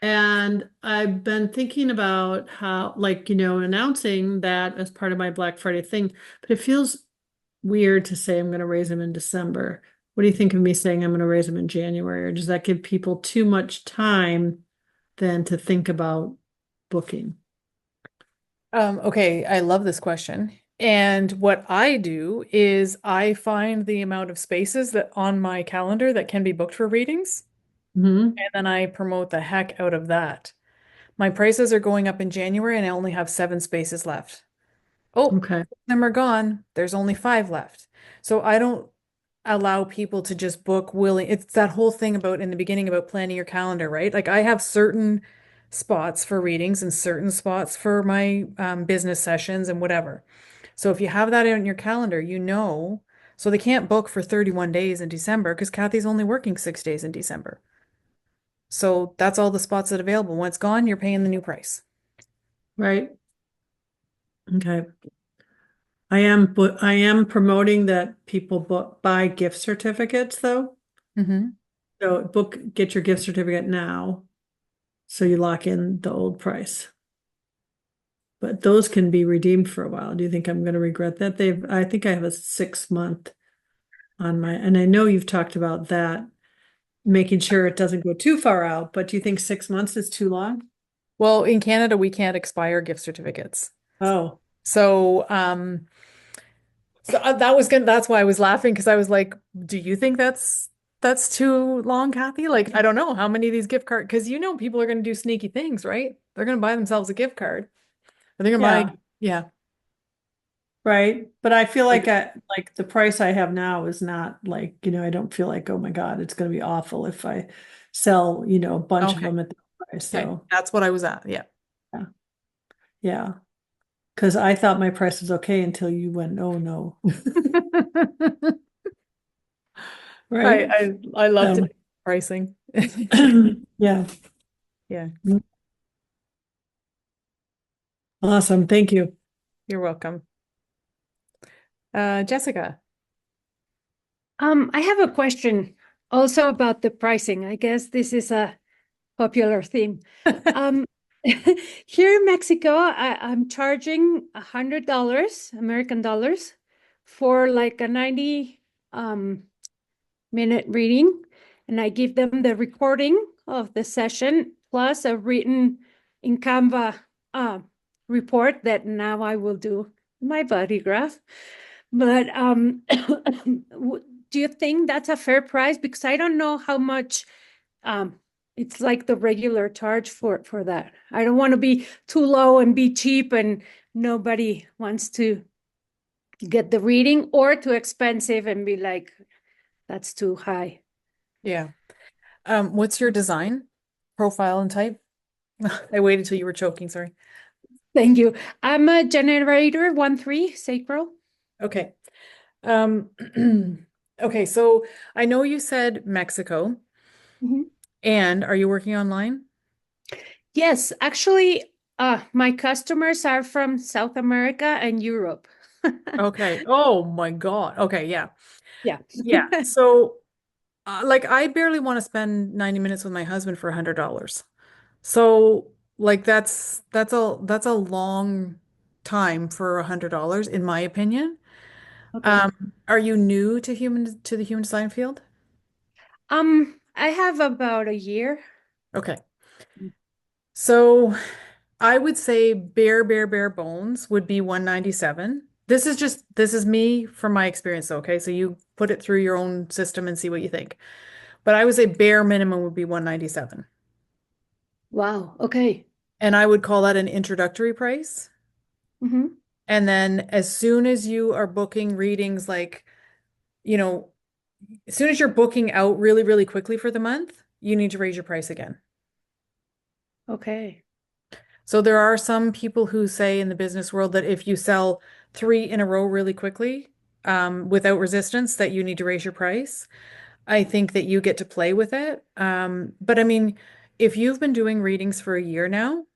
And I've been thinking about how, like, announcing that as part of my Black Friday thing, but it feels weird to say I'm going to raise them in December. What do you think of me saying I'm going to raise them in January? Or does that give people too much time then to think about booking? Okay, I love this question. And what I do is I find the amount of spaces that on my calendar that can be booked for readings, Hmm. and then I promote the heck out of that. My prices are going up in January and I only have 7 spaces left. Oh, Okay. them are gone. There's only 5 left. So I don't allow people to just book willing. It's that whole thing about in the beginning about planning your calendar, right? Like I have certain spots for readings and certain spots for my business sessions and whatever. So if you have that in your calendar, so they can't book for 31 days in December because Kathy's only working 6 days in December. So that's all the spots that are available. When it's gone, you're paying the new price. Right. Okay. I am promoting that people buy gift certificates though. Mm-hmm. So get your gift certificate now. So you lock in the old price. But those can be redeemed for a while. Do you think I'm going to regret that? I think I have a 6 month on and I know you've talked about that, making sure it doesn't go too far out, but do you think 6 months is too long? Well, in Canada, we can't expire gift certificates. Oh, So, that's why I was laughing because I was like, do you think that's too long, Kathy? Like, I don't know how many of these gift cards, because people are going to do sneaky things, right? They're going to buy themselves a gift card. Or they're going to yeah, buy, yeah. right. But I feel Like, like the price I have now is not like, I don't feel like, oh my God, it's going to be awful if I sell, a bunch of okay. them at the price. Okay. So, That's what I was at. Yeah. yeah. Yeah. Because I thought my price was okay until you went, oh no. I, Right. I, I love to So, do pricing. yeah. Yeah. Awesome. Thank you. You're welcome. Jessica. I have a question also about the pricing. I guess this is a popular theme. Here in Mexico, I'm charging $100 American dollars for like a 90 minute reading, and I give them the recording of the session plus a written in Canva report that now I will do my body graph. But do you think that's a fair price? Because I don't know how much it's like the regular charge for that. I don't want to be too low and be cheap and nobody wants to get the reading, or too expensive and be like, that's too high. Yeah. What's your design profile and type? I waited till you were choking, sorry. Thank you. I'm a generator 1-3 sacral. Okay. Okay, so I know you said Mexico, Mhm. and are you working online? Yes, actually, my customers are from South America and Europe. Okay. Oh my God. Okay, yeah. Yeah. Yeah. So like I barely want to spend 90 minutes with my husband for $100. So like that's a long time for $100 in my opinion. Okay. Are you new to the human design field? I have about a year. Okay. So I would say bare bones would be 197. This is me from my experience, though, okay? So you put it through your own system and see what you think. But I would say bare minimum would be 197. Wow. Okay. And I would call that an introductory price. Mm-hmm. And then as soon as you are booking readings, like, you know, as soon as you're booking out really, really quickly for the month, you need to raise your price again. Okay. So there are some people who say in the business world that if you sell 3 in a row really quickly, without resistance, that you need to raise your price. I think that you get to play with it. But I mean, if you've been doing readings for a year now,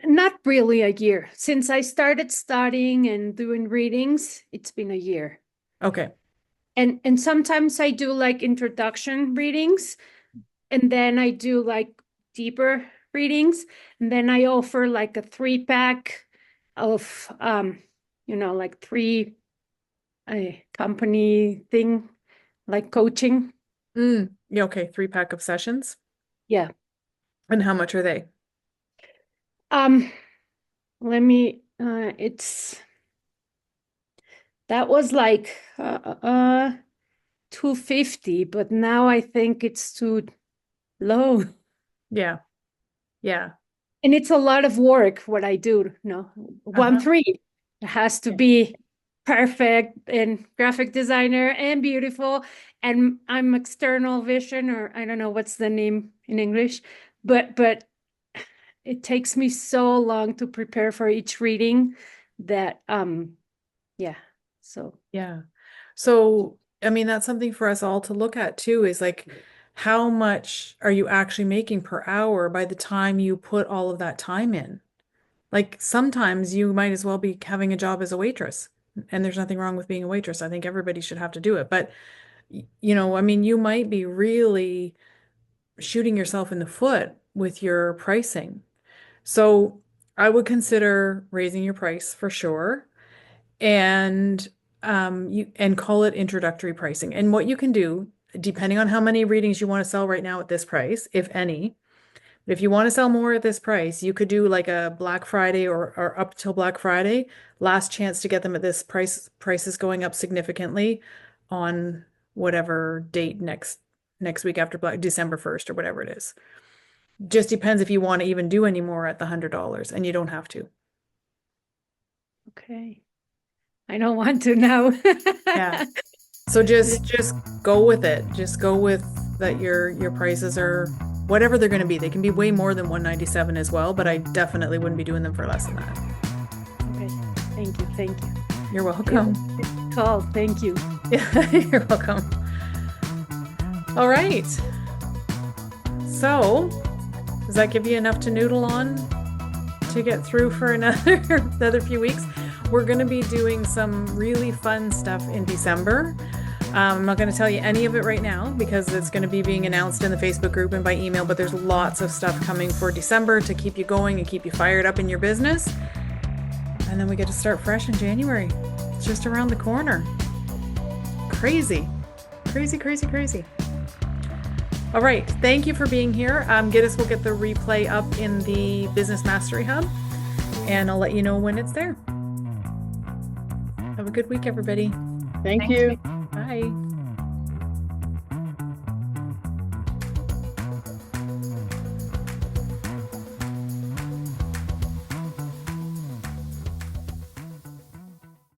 Not really a year. Since I started studying and doing readings, it's been a year. okay. And sometimes I do like introduction readings, and then I do like deeper readings, and then I offer like a 3-pack of like 3 company thing, like coaching. Yeah, okay. 3-pack of sessions. Yeah. And how much are they? Let me that was like 250, but now I think it's too low. Yeah. Yeah. And it's a lot of work what I do. No, 1-3. It has to be perfect and graphic designer and beautiful. And I'm external vision, or I don't know what's the name in English, but it takes me so long to prepare for each reading that yeah. So Yeah. So, I mean, that's something for us all to look at too, is like, how much are you actually making per hour by the time you put all of that time in? Like sometimes you might as well be having a job as a waitress, and there's nothing wrong with being a waitress. I think everybody should have to do it. But, I mean, you might be really shooting yourself in the foot with your pricing. So I would consider raising your price for sure. And you and call it introductory pricing. And what you can do, depending on how many readings you want to sell right now at this price, if any, if you want to sell more at this price, you could do like a Black Friday or up till Black Friday, last chance to get them at this price. Price is going up significantly on whatever date next week after December 1st or whatever it is. Just depends if you want to even do any more at the $100, and you don't have to. okay. I don't want to now. Yeah. So just go with it. Just go with that your prices are whatever they're going to be. They can be way more than 197 as well, but I definitely wouldn't be doing them for less than that. Okay. Thank you. Thank you. You're welcome. Call. Thank you. Yeah, you're welcome. All right. So, does that give you enough to noodle on to get through for another few weeks? We're going to be doing some really fun stuff in December. I'm not going to tell you any of it right now because it's going to be being announced in the Facebook group and by email, but there's lots of stuff coming for December to keep you going and keep you fired up in your business. And then we get to start fresh in January. It's just around the corner. Crazy. Crazy, crazy, crazy. All right. Thank you for being here. Giddis will get the replay up in the Business Mastery Hub, and I'll let you know when it's there. Have a good week, everybody. Thank you. Bye.